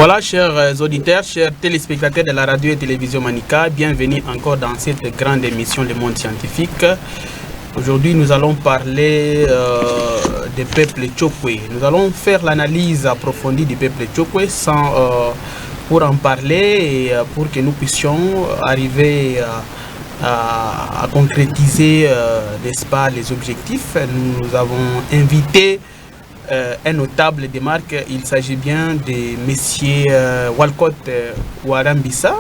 Voilà, chers auditeurs, chers téléspectateurs de la radio et télévision Manica, bienvenue encore dans cette grande émission Le Monde Scientifique. Aujourd'hui, nous allons parler des peuples Tchokwe. Nous allons faire l'analyse approfondie du peuple Tchokwe pour en parler et pour que nous puissions arriver à concrétiser, n'est-ce pas, les objectifs. Nous avons invité un notable des marques. Il s'agit bien de Monsieur Walcott Warambissa,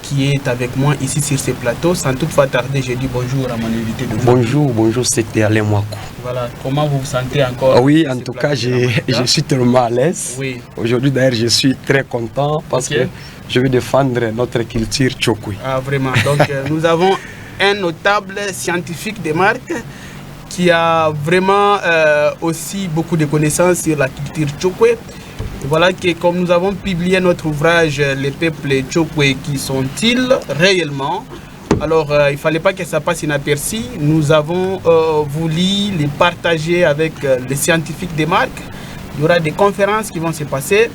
qui est avec moi ici sur ce plateau. Sans toutefois tarder, je dis bonjour à mon invité de Bonjour, c'était Alain Mouakou. Voilà, comment vous vous sentez encore? Oui, en tout cas, je suis tellement à l'aise. Oui. Aujourd'hui, d'ailleurs, je suis très content parce que je vais défendre notre culture Tchokwe. Ah, vraiment. Donc, nous avons un notable scientifique des marques qui a vraiment aussi beaucoup de connaissances sur la culture Tchokwe. Voilà que comme nous avons publié notre ouvrage Les peuples Tchokwe, qui sont-ils réellement? Alors il ne fallait pas que ça passe inaperçu. Nous avons voulu les partager avec les scientifiques des marques. Il y aura des conférences qui vont se passer.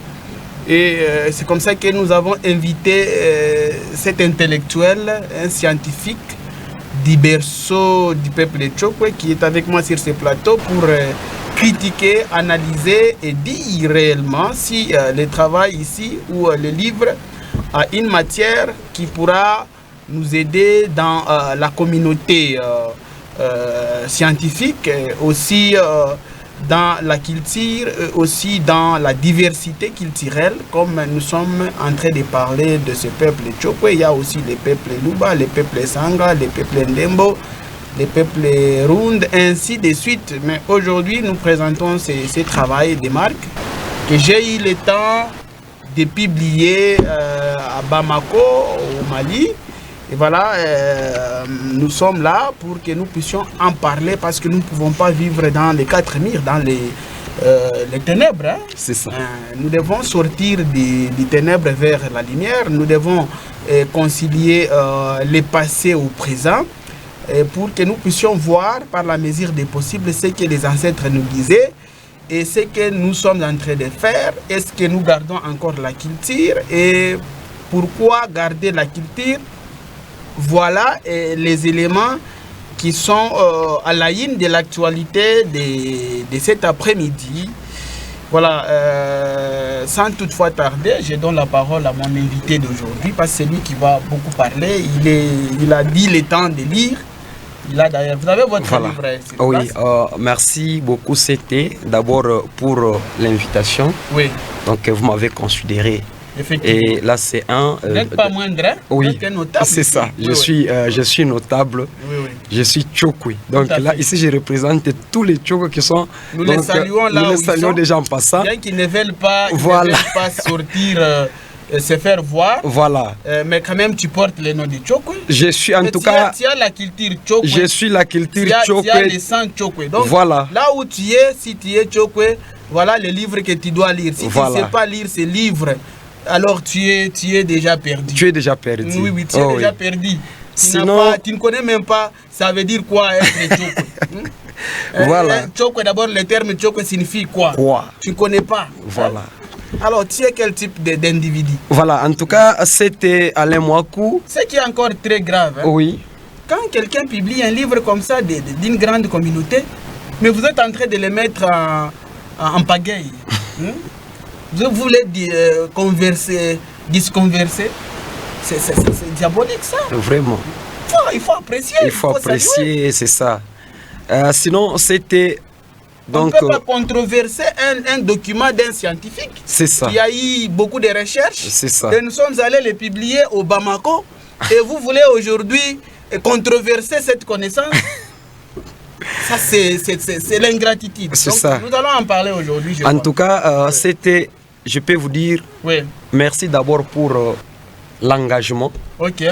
Et c'est comme ça que nous avons invité cet intellectuel, un scientifique du berceau du peuple Tchokwe, qui est avec moi sur ce plateau pour critiquer, analyser et dire réellement si le travail ici ou le livre a une matière qui pourra nous aider dans la communauté scientifique, aussi dans la culture, aussi dans la diversité culturelle, comme nous sommes en train de parler de ce peuple Tchokwe. Il y a aussi les peuples Luba, les peuples Sanga, les peuples Ndembo, les peuples Rund, ainsi de suite. Mais aujourd'hui, nous présentons ce travail des marques que j'ai eu le temps de publier à Bamako, au Mali. Et voilà, nous sommes là pour que nous puissions en parler parce que nous ne pouvons pas vivre dans les quatre murs, dans les ténèbres. Hein. C'est ça. Nous devons sortir des ténèbres vers la lumière. Nous devons concilier le passé au présent pour que nous puissions voir par la mesure des possibles ce que les ancêtres nous disaient et ce que nous sommes en train de faire. Est-ce que nous gardons encore la culture et pourquoi garder la culture? Voilà les éléments qui sont à la ligne de l'actualité de cet après-midi. Voilà, sans toutefois tarder, je donne la parole à mon invité d'aujourd'hui parce que c'est lui qui va beaucoup parler. Il a dit le temps de lire. Il a d'ailleurs, vous avez votre livre. Oui, merci beaucoup CT d'abord pour l'invitation. Oui. Donc vous m'avez considéré. Et là c'est un... Vous n'êtes pas moindre, hein? Oui, c'est ça. Je suis notable, je suis Tchokwe. Donc là, ici, je représente tous les Tchokwe qui sont... Nous les saluons là. Nous les saluons déjà en passant. Bien qu'ils ne veulent pas, ne veulent pas sortir, se faire voir. Voilà. Mais quand même, tu portes le nom de Tchokwe. Je suis en tout cas... Tu as la culture Tchokwe. Je suis la culture Tchokwe. Tu as le sang Tchokwe. Donc voilà. Là où tu es, si tu es Tchokwe, voilà les livres que tu dois lire. Si tu ne sais pas lire ces livres, alors tu es déjà perdu. Tu es déjà perdu. Oui, tu es déjà perdu. Sinon... tu ne connais même pas, ça veut dire quoi être Tchokwe. Voilà. Tchokwe, d'abord, le terme Tchokwe signifie quoi? Tu ne connais pas. Voilà. Alors, tu es quel type d'individu? Voilà, en tout cas, c'était Alain Mouakou. Ce qui est encore très grave. Hein? Oui. Quand quelqu'un publie un livre comme ça d'une grande communauté, mais vous êtes en train de le mettre en pagaille. Vous voulez disconverser. C'est diabolique ça. Vraiment. Il faut apprécier. Il faut apprécier, c'est ça. Sinon, c'était... Donc, on ne peut pas controverser un document d'un scientifique. C'est ça. Il y a eu beaucoup de recherches. C'est ça. Et nous sommes allés les publier au Bamako. Et vous voulez aujourd'hui controverser cette connaissance. Ça, c'est l'ingratitude. C'est ça. Nous allons en parler aujourd'hui. En tout cas, c'était... Je peux vous dire, merci d'abord pour l'engagement. Ok.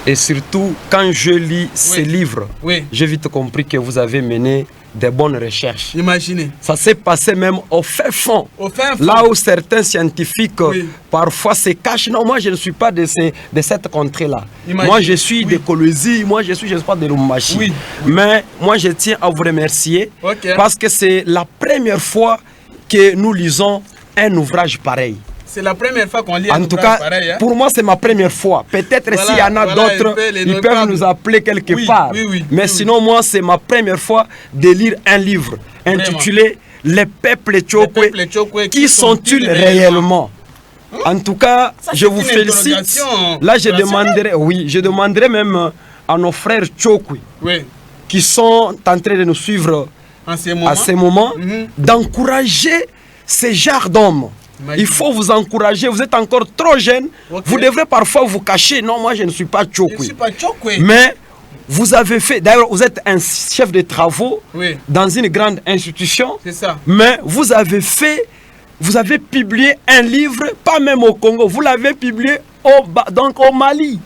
Et surtout, quand je lis ces livres, j'ai vite compris que vous avez mené des bonnes recherches. Imaginez. Ça s'est passé même au fin fond. Au fin fond. Là où certains scientifiques parfois se cachent. Non, moi je ne suis pas de cette contrée-là. Moi je suis de Colosie, moi je suis, je ne sais pas, de Lumbashi. Mais moi je tiens à vous remercier parce que c'est la première fois que nous lisons un ouvrage pareil. c'est la première fois qu'on lit en tout cas, pareil, hein? Pour moi, c'est ma première fois. Peut-être voilà, s'il y en a d'autres, ils peuvent nous appeler quelque part. Mais sinon, moi, c'est ma première fois de lire un livre intitulé Les peuples Tchokwe. Qui sont-ils réellement? En tout cas, ça, je vous félicite. Là, je demanderai, je demanderai même à nos frères Tchokwe qui sont en train de nous suivre à ces moments, d'encourager ces genres d'hommes. Il faut vous encourager, vous êtes encore trop jeune. Vous devrez parfois vous cacher. Non, moi je ne suis pas Tchokwe. Mais vous avez fait, d'ailleurs vous êtes un chef de travaux dans une grande institution. C'est ça. Mais vous avez publié un livre, pas même au Congo, vous l'avez publié donc au Mali.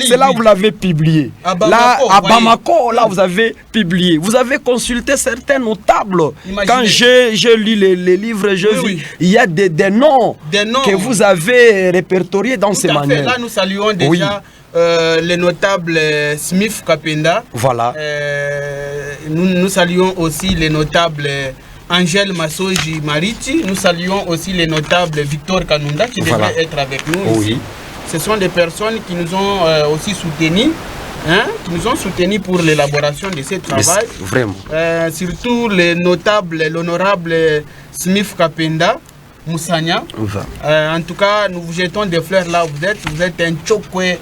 C'est là où vous l'avez publié. À Bamako, là vous avez publié. Vous avez consulté certains notables. Quand j'ai lu les livres, il y a des noms que vous avez répertoriés dans ces manières. Là nous saluons déjà les notables Smith Kapenda. Voilà. Nous saluons aussi les notables Angèle Massoji Mariti. Nous saluons aussi les notables Victor Kanunda qui devrait être avec nous ici. Ce sont des personnes qui nous ont aussi soutenus, qui nous ont soutenus pour l'élaboration de ce travail. Vraiment. Surtout les notables, l'honorable Smith Kapenda, Moussania. En tout cas, nous vous jetons des fleurs là où vous êtes. Vous êtes un Tchokwe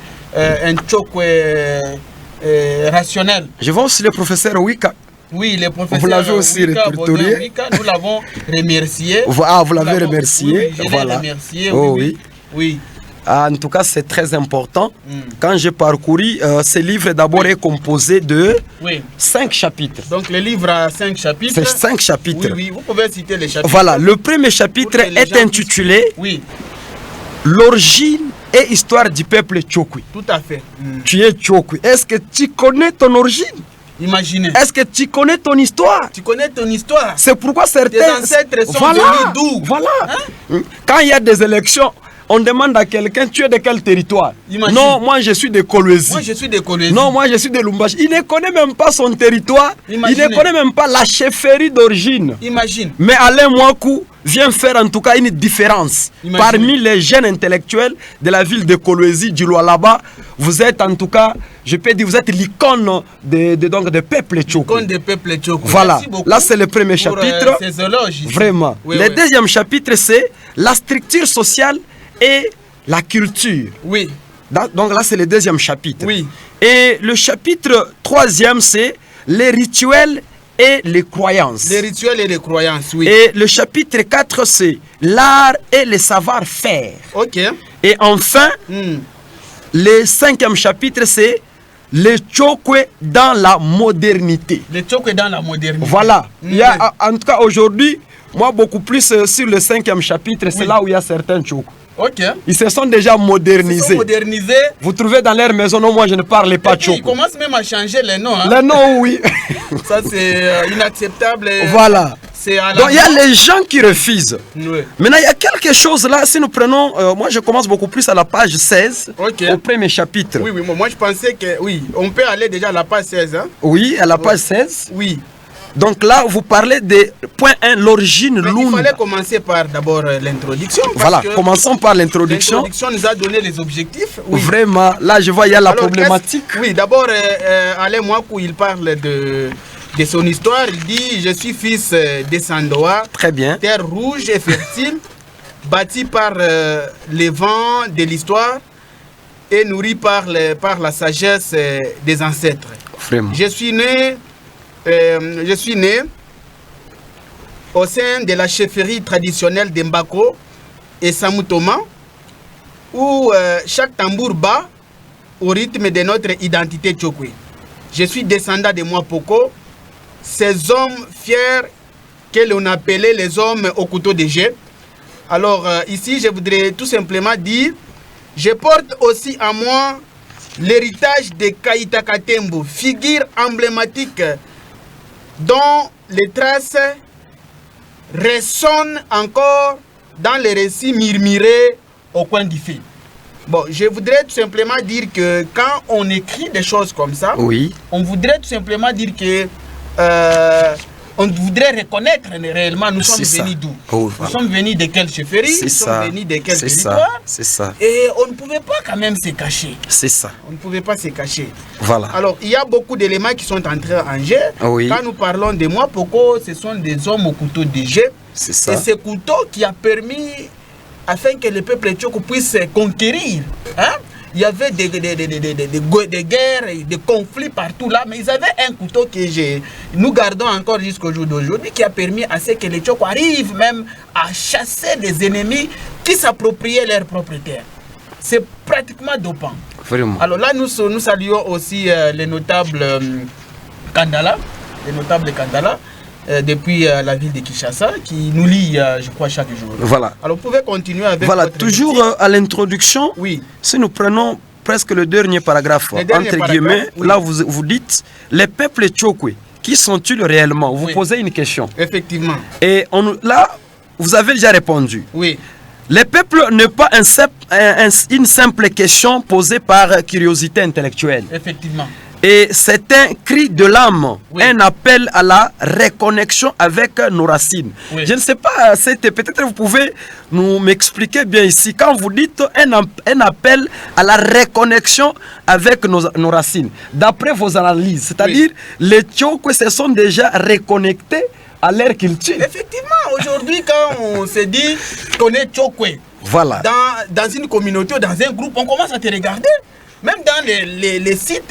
rationnel. Je vois aussi le professeur Wika. Oui, le professeur. Vous l'avez aussi répertorié. Nous l'avons remercié. Vous l'avez remercié. Oui, voilà. Remercié, oui. En tout cas, c'est très important. Quand j'ai parcouru, ce livre d'abord est composé de 5 chapitres. Donc le livre a 5 chapitres. C'est 5 chapitres. Oui, vous pouvez citer les chapitres. Voilà, le premier chapitre est intitulé L'origine et histoire du peuple Tchokwe. Tout à fait. Tu es Tchokwe. Est-ce que tu connais ton origine? Imaginez. Est-ce que tu connais ton histoire? Tu connais ton histoire. C'est pourquoi certains... Tes ancêtres sont venus d'où? Voilà. Quand il y a des élections, on demande à quelqu'un, tu es de quel territoire? Non, moi je suis de Kolwezi. Moi je suis de Kolwezi. Non, moi je suis de Lumbashi. Il ne connaît même pas son territoire. Il ne connaît même pas la chefferie d'origine. Imagine. Mais Alain Mouakou vient faire en tout cas une différence. Parmi les jeunes intellectuels de la ville de Kolwezi, du Lualaba, vous êtes en tout cas, je peux dire, vous êtes l'icône de peuple Tchokwe. L'icône des peuples Tchokwe. Voilà, là c'est le premier chapitre. Ces éloges ici. Vraiment. Le deuxième chapitre, c'est la structure sociale et la culture. Oui. Donc là, c'est le deuxième chapitre. Oui. Et le chapitre troisième, c'est les rituels et les croyances. Les rituels et les croyances, oui. Et le chapitre 4, c'est l'art et le savoir-faire. Ok. Et enfin, le cinquième chapitre, c'est le Tchokwe dans la modernité. Le Tchokwe dans la modernité. Voilà. Il y a, en tout cas, aujourd'hui, moi, beaucoup plus sur le cinquième chapitre, c'est là où il y a certains Tchokwe. Ok. Ils se sont déjà modernisés. Vous trouvez dans leur maison, non, moi je ne parle pas Tchokwe. Ils commencent même à changer les noms. Les noms, oui. Ça, c'est inacceptable. Voilà. Donc il y a les gens qui refusent. Maintenant, il y a quelque chose là, si nous prenons, moi je commence beaucoup plus à la page 16, au premier chapitre. Oui, moi je pensais que, oui, on peut aller déjà à la page 16. Hein? Oui, à la page 16. Oui. Donc là, vous parlez de point 1, l'origine Lunda. Il fallait commencer par d'abord l'introduction. Voilà, commençons par l'introduction. L'introduction nous a donné les objectifs. Oui. Vraiment, là je vois, il y a la problématique. Oui, d'abord, Alain Mouakou, il parle de son histoire. Il dit, je suis fils des Sandoa. Très bien. Terre rouge et fertile, bâtie par les vents de l'histoire et nourrie par la sagesse des ancêtres. Vraiment. Je suis né au sein de la chefferie traditionnelle d'Mbako et Samutoma, où chaque tambour bat au rythme de notre identité Tchokwe. Je suis descendant de Mwapoko, ces hommes fiers que l'on appelait les hommes au couteau de jet. Alors ici, je voudrais tout simplement dire, je porte aussi en moi l'héritage de Kaïta Katembo, figure emblématique dont les traces résonnent encore dans les récits murmurés au coin du feu. Bon, je voudrais tout simplement dire que quand on écrit des choses comme ça, oui, on voudrait tout simplement dire que on voudrait reconnaître réellement nous sommes venus d'où. Nous sommes venus de quelle chefferie, nous sommes venus de quel territoire. C'est ça. Et on ne pouvait pas quand même se cacher. C'est ça. On ne pouvait pas se cacher. Voilà. Alors, il y a beaucoup d'éléments qui sont entrés en jeu. Quand nous parlons de moi, Poko, ce sont des hommes au couteau de jeu. C'est ça. Et ce couteau qui a permis, afin que le peuple tchoko puisse conquérir. Hein? Il y avait des guerres, des conflits partout là, mais ils avaient un couteau que nous gardons encore jusqu'au jour d'aujourd'hui, qui a permis à ce que les Tchoko arrivent même à chasser des ennemis qui s'appropriaient leur propre terre. C'est pratiquement dopant. Vraiment. Alors là, nous saluons aussi les notables Kandala, depuis la ville de Kinshasa, qui nous lie, je crois, chaque jour. Voilà. Alors, vous pouvez continuer avec... Voilà, toujours à l'introduction, oui. Si nous prenons presque le dernier paragraphe, entre guillemets, oui. Là, vous dites, les peuples Tchokwe, qui sont-ils réellement? Vous posez une question. Effectivement. Et là, vous avez déjà répondu. Oui. Les peuples n'est pas une simple question posée par curiosité intellectuelle. Effectivement. Et c'est un cri de l'âme, oui. Un appel à la reconnexion avec nos racines. Oui. Je ne sais pas, peut-être vous pouvez m'expliquer bien ici. Quand vous dites un appel à la reconnexion avec nos racines, d'après vos analyses, c'est-à-dire oui. Les Tchokwe se sont déjà reconnectés à leur culture. Effectivement, aujourd'hui, quand on se dit qu'on est Tchokwe, voilà. Dans une communauté ou dans un groupe, on commence à te regarder. Même dans les sites